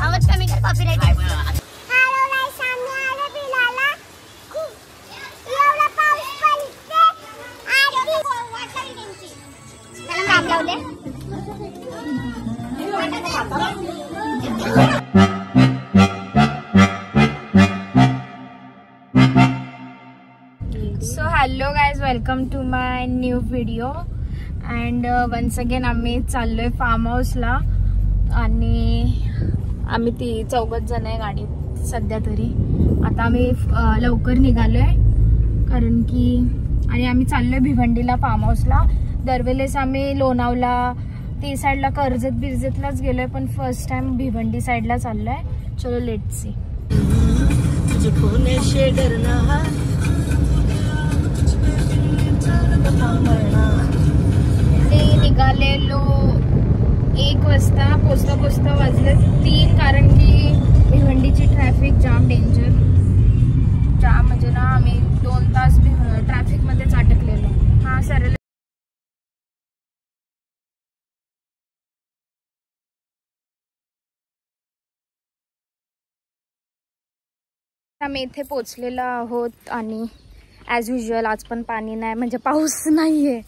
आवाज कमी कर, कॉपीराइट आहे. So hello guys, welcome to my new video and once again आम्ही चाललोय फार्म हाऊसला आणि आम्ही ती 4 जण आहे गाडीत सध्या तरी. आता आम्ही लवकर निघालोय कारण की आणि आम्ही चाललोय भिवंडीला फार्म हाऊसला. दरवेळेस आम्ही लोणावला ती साईडला कर्जत बिरजतलाच गेलोय पण फर्स्ट टाइम भिवंडी साईडला चाललोय. चलो लेट्स सी. निघालेलो 1 वाजता, पोचता वाजले 3 कारण की भिवंडीची ट्रॅफिक जाम डेंजर जाम म्हणजे ना आम्ही 2 तास ट्रॅफिक मध्येच अटकलेलो. हा सरळ आम्ही इथे पोचलेलो आहोत आणि ॲज युजल आज पण पाणी नाही म्हणजे पाऊस नाहीये,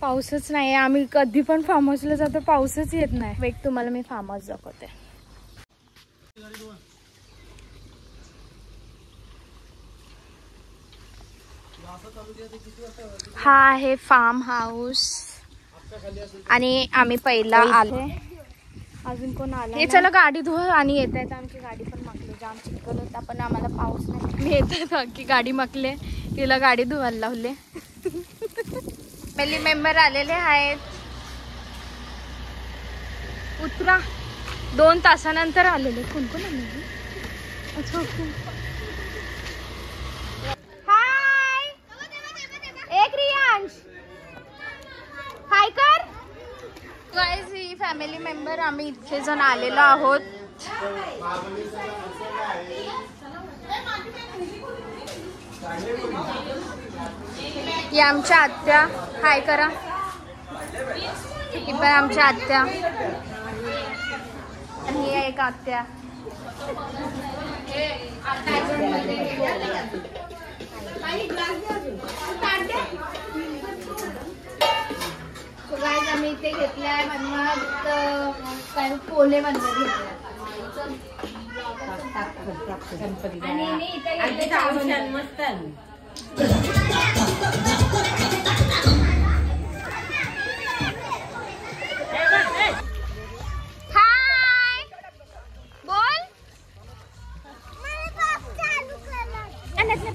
पाऊसच नाही. आम्ही कधी पण फार्म हाऊसला जातो पाऊसच येत नाही. वेट तुम्हाला मी फार्म हाऊस दाखवते. हा आहे फार्म हाऊस आणि आम्ही पहिला आलो. अजून कोण आला हे चला गाडी धुव आणि येत आहेत. आमची गाडी पण मकले जाम चिखल होता पण आम्हाला पाऊस नाही. येत की गाडी मकले तिला गाडी धुवायला लावले. फॅमिली मेंबर आलेले आहेत. उतरा 2 तासानंतर आलेले. कोण कोण आलेले? अच्छा हाय एक रियांश हाय कर. गाइस ही फॅमिली मेंबर आम्ही इतके जण आलेलो आहोत. ही आमच्या आत्या हाय करा. ही पण आमच्या आत्या आणि ही एक आत्या. गाइस आम्ही इथे घेतलाय बनवत काय पोले बनवत आणि मी इथे घेतले मस्त. हाय बोल.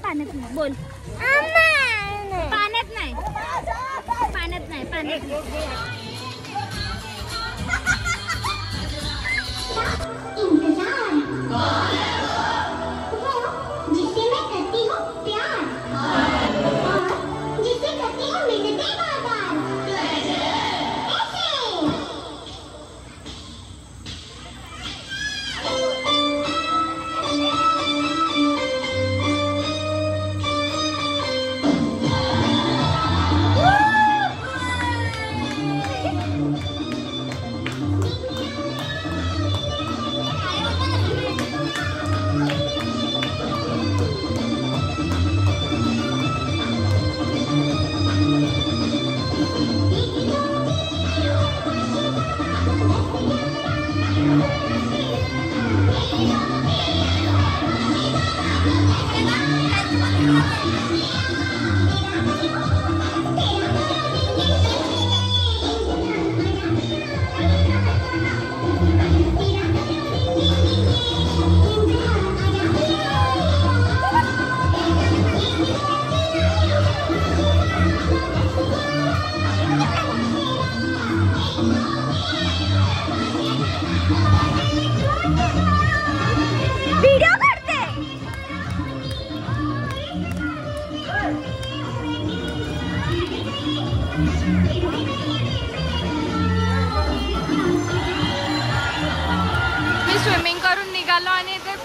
पाण्यात नाही बोल. पाण्यात नाही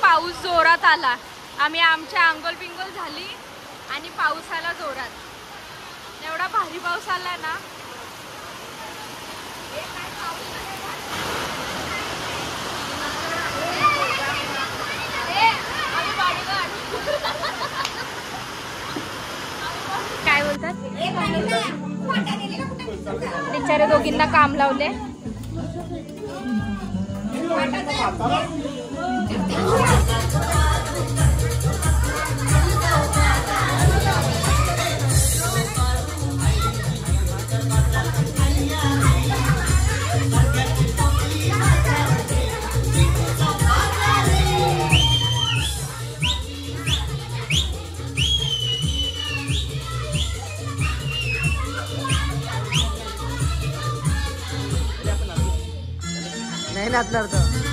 पाऊस जोरात आला. आम्ही आमच्या अंघोळ पिंगोल झाली आणि पाऊस आला जोरात. एवढा भारी पाऊस आला ना. दोघींना काम लावले. नाही नाचणार तर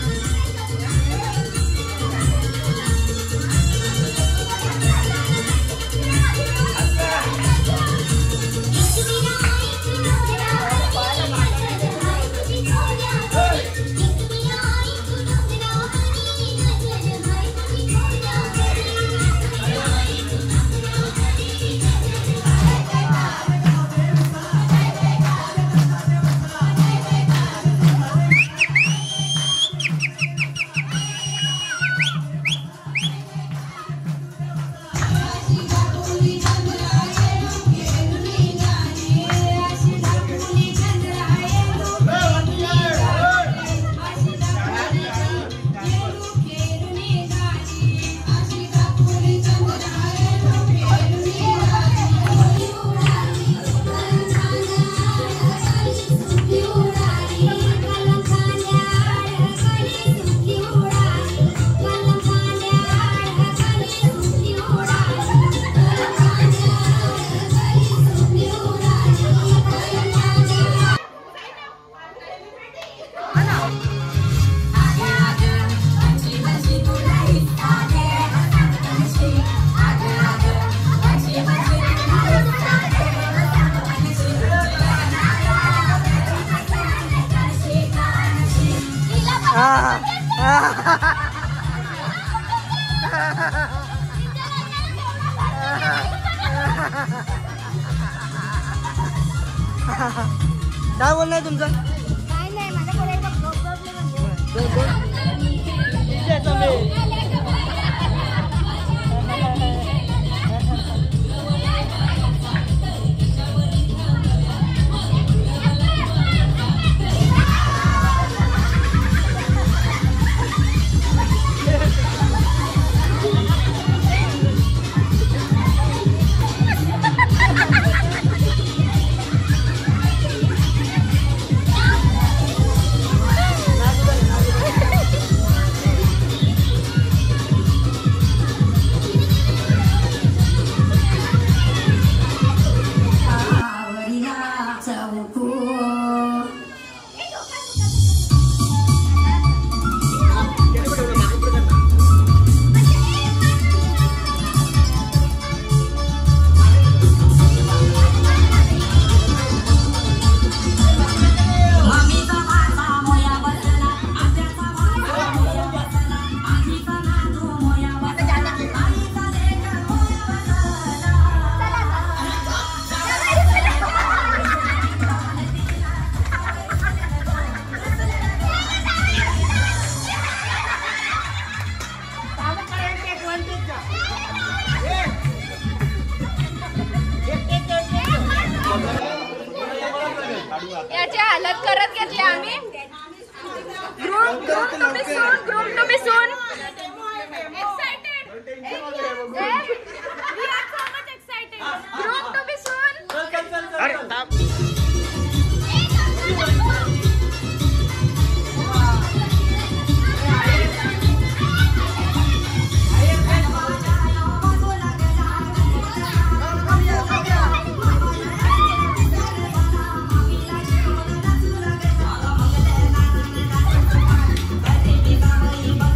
काय बोलणं आहे तुमचं? काय नाही, माझ्या याची हालत करत घेतली आम्ही. Groom to be soon, groom to be soon. Excited. We are so much excited. Groom to be soon. अरे थांब. Bye.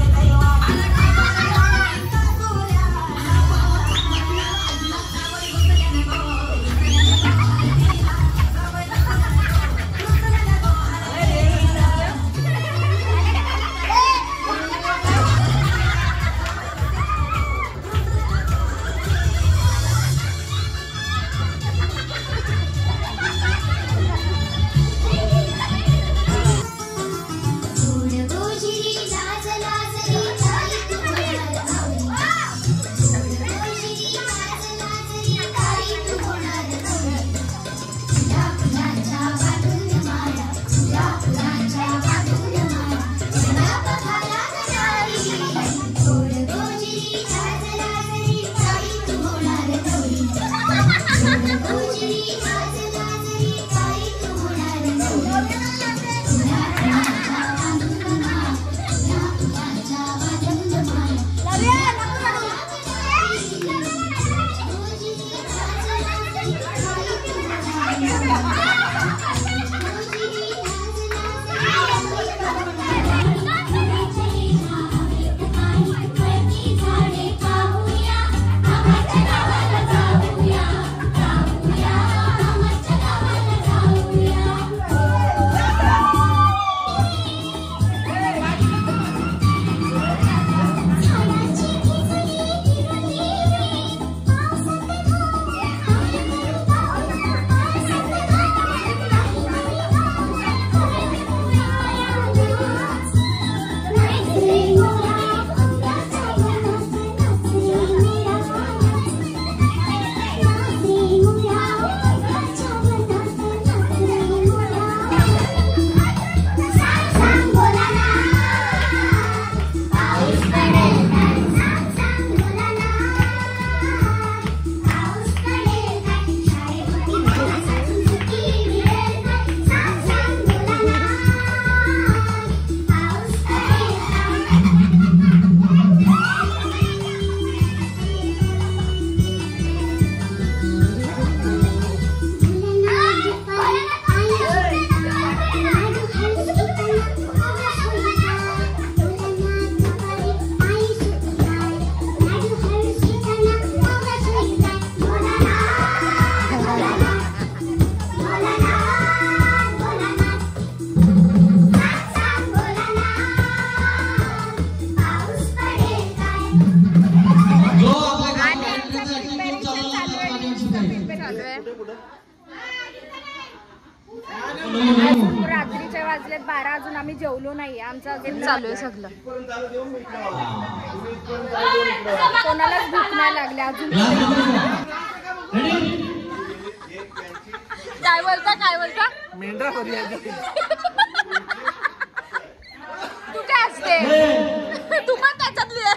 जेवलो नाही, आमचं अजून चालू आहे सगळं. कोणालाच भूक नाही लागली अजून. काय बोलता काय बोलता? मेंढरा तू काय असते? तू पण त्याच्यातली आहे.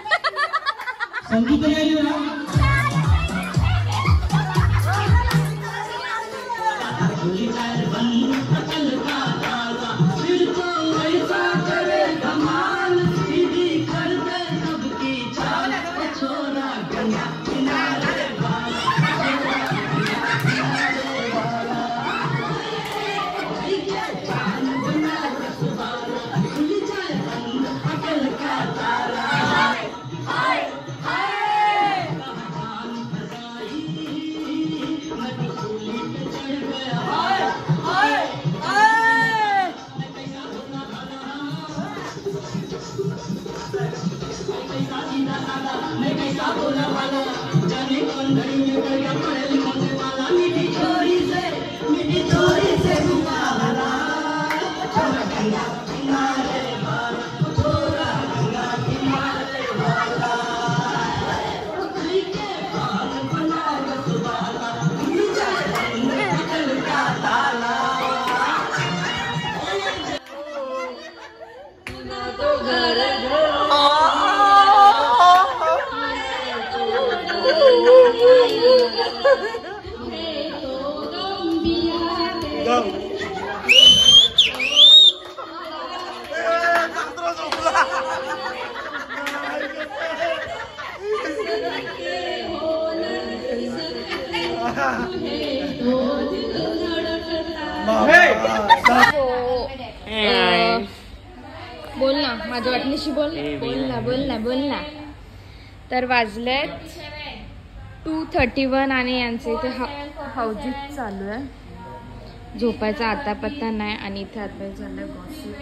बोल ना माझ्या वाटणीशी बोल ना. तर वाजलेत 2:31 आणि यांचे इथे हौजीत चालू आहे. झोपायचा आता पत्ता नाही आणि इथे आता चाललंय गॉसिप.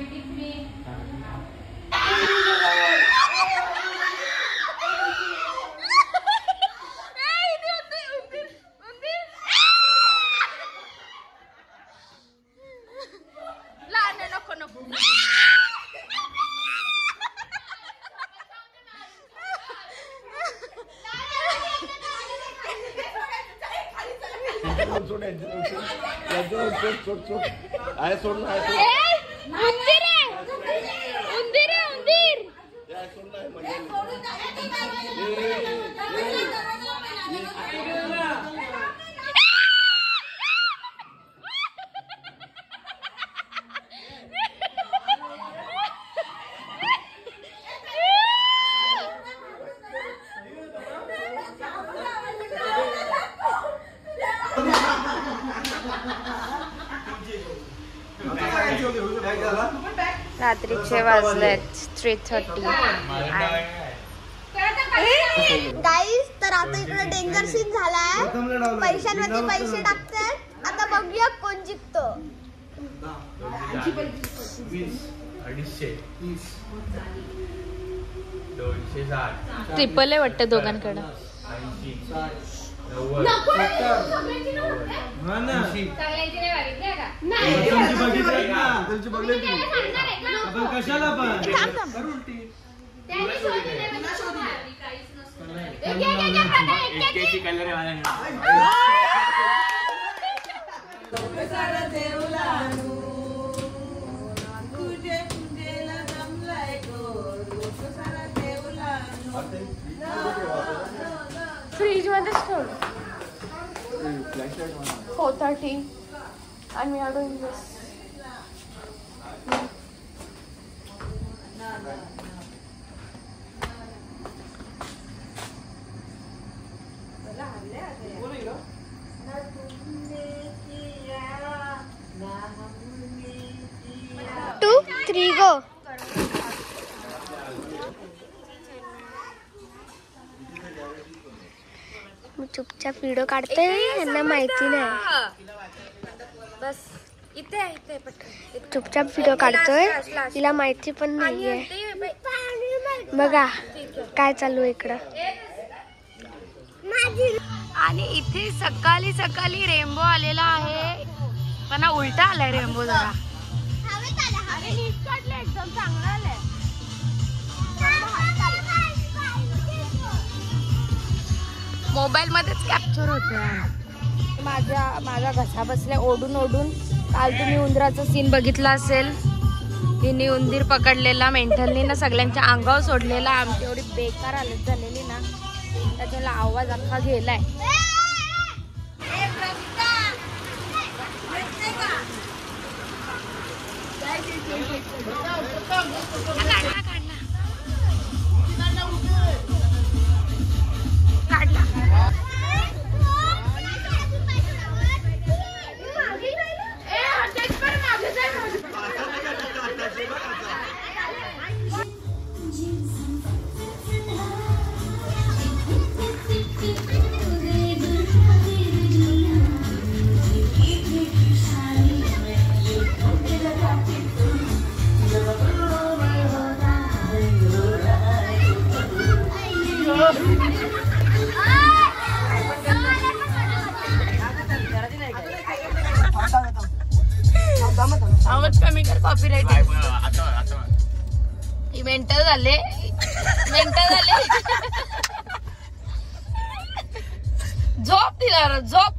रात्रीचे वाजलेत 3:30. गाईस तर आता इकडे डेंजर सीन झालाय. पैशांवरती पैसे टाकतात. आता बघूया कोण जिंकतो. ट्रिपल आहे वाटतं दोघांकडे. कशाला पण फ्रीज मध्येच ठेवलं. 4:30 and we are doing this. Two, three, go. मी चुपचाप व्हिडिओ काढते. यांना माहिती नाही. बस इथे इथे पटकन चुपचाप व्हिडिओ काढतोय. तिला माहिती पण नाहीये. बघा काय चालू आहे इकडं. आणि इथे सकाळी सकाळी रेनबो आलेला आहे. पण उलटा आलाय रेनबो जरा. चांगलं आलंय. मोबाईल मध्येच कॅप्चर होतोय. माझा घसा बसलाय ओढून ओढून. काल तुम्ही उंदराचा सीन बघितला असेल. हिने उंदीर पकडलेला मेंढलनी ना सगळ्यांच्या अंगावर सोडलेला. आमची एवढी बेकार हालत झालेली ना त्याच्याला आवाज अख्खा गेलाय. आवाज कमी कर. कॉपीराइट मेंटल झाले. झोप दिला झोप.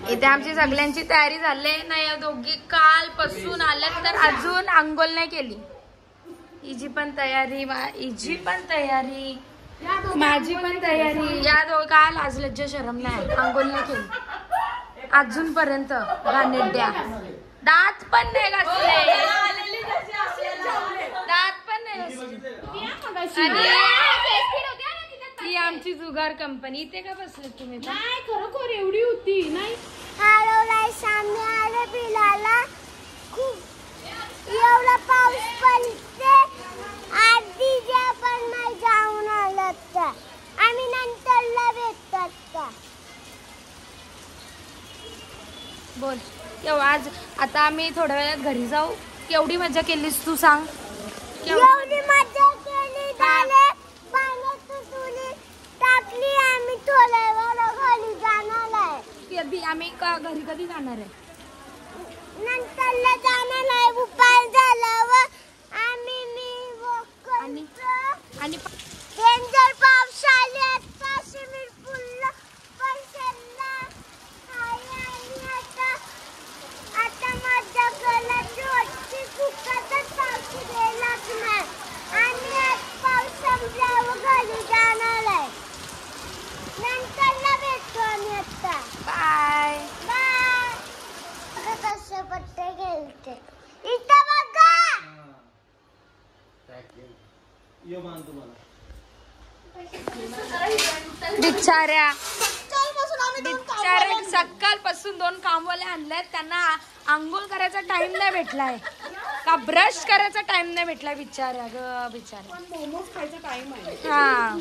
इथे आमची सगळ्यांची तयारी झाली नाही. या दोघी कालपासून आल्यात तर अजून आंघोळ नाही केली. हिची पण तयारी, हिची पण तयारी, माझी पण तयारी. या काल आज लज्जा शरम नाही आंघोळ नाही केली अजूनपर्यंत. घाणेरड्या. दात पण नाही घासले. दात पण नाही. ही आमची जुगार कंपनी. इथे का बसले तुम्ही? नाही खरोखर एवढी होती नाही. हळवलाय सामने आले पिलाला. खूप एवढा पाऊस पडते. आधी जे पण नाही जाऊन आलं तर आम्ही नंतरला भेटतात का? बोल. आज आता आम्ही थोड्या वेळात घरी जाऊ. केवढी मजा केलीस तू सांग. एवढी मजा केली. पाण्यात तुली टाकली. आम्ही थोड्या वेळा घरी जाणार आहे. आम्ही घरी कधी जाणार आहे? नंतरला जाणार आहे. उपाय झाल्यावर आम्ही आणि डेंजर पाऊस आले. आता स्विमिंग पूलला पैशाला आता मजा करायची होती. कुकातच पाऊस गेलाच नाही. आणि पाऊस संपल्यावर घरी जाणार आहे. नंतरला भेटतो आम्ही आता. Bye bye. कसं पट्टे खेळते इथं बघा. बिचाऱ्या सकाळपासून 2 कामवाले आणलेत. त्यांना आंघोळ करायचा टाइम नाही भेटलाय का ब्रश करायचा टाइम नाही भेटलाय. बिचाऱ्या ग बिचाऱ्या. मोमोज खायचा टाइम आहे. हा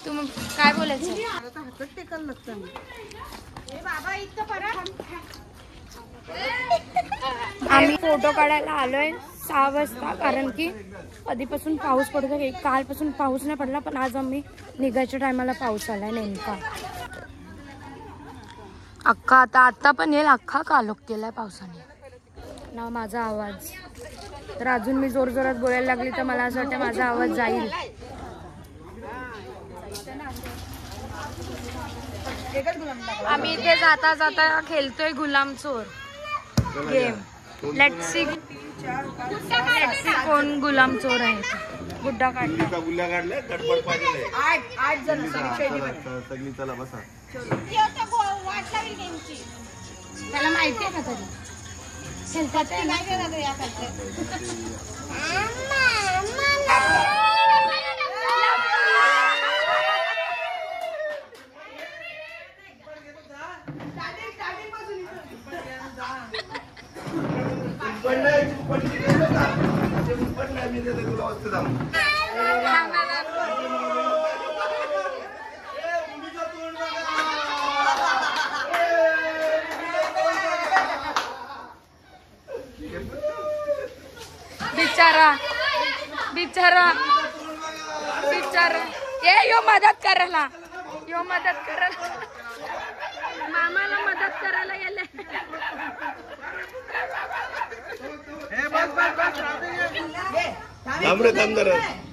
तुम्ही काय बोलायचं? आम्ही फोटो काढायला आलोय 6 वाजता. कारण की कधीपासून पाऊस पडतो. कालपासून पाऊस नाही पडला पण आज आम्ही निघायच्या टायमाला पाऊस आलाय नेमका. अख्खा आता पण येईल. अख्खा कालोख केलाय पावसाने ना. माझा आवाज तर अजून मी जोर जोरात बोलायला लागली तर मला असं वाटतं माझा आवाज जाईल. आम्ही इथे जाता जाता खेळतोय गुलाम चोर गेम. लेट्स सी कोण गुलाम चोर आहे. गुड्डा काढला. त्याला माहिती आहे का तरी खेळतात One day, बिचारा बिचारा बिचारा ये यो मदत करायला मामाला मदत करायला गेले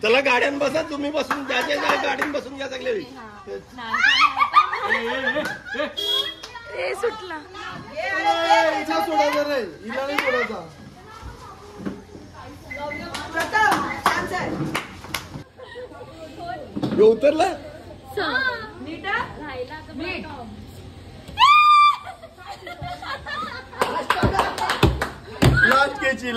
चला गाड्यान बसा तुम्ही बसून ज्याच्या गाडीन बसून घ्या सगळे सुटला सोडायचं रे हिला नाही सोडायचा उतरला लाचकेची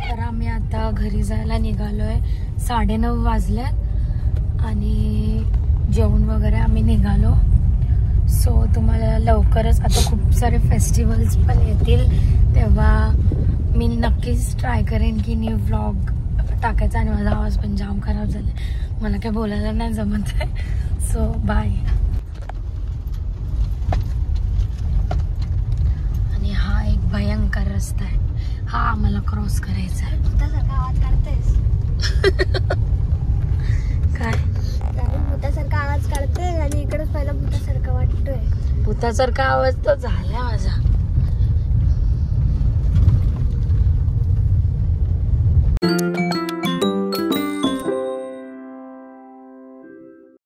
तर आम्ही आता घरी जायला निघालोय 9:30 वाजल्यात आणि जेवण वगैरे आम्ही निघालो. सो तुम्हाला लवकरच आता खूप सारे फेस्टिवल्स पण येतील तेव्हा मी नक्कीच ट्राय करेन की न्यू व्लॉग टाकायचा. आणि माझा आवाज पण जाम खराब झाला मला काय बोलायला नाही जमत आहे. So bye. आणि हा एक भयंकर रस्ता आहे हा आम्हाला क्रॉस करायचा आहे. भूतासारखा आवाज काढतेस काय भूतासारखा आवाज काढते आणि इकडेच पहिला भूतासारखा वाटतोय. भूतासारखा आवाज तर झाला माझा.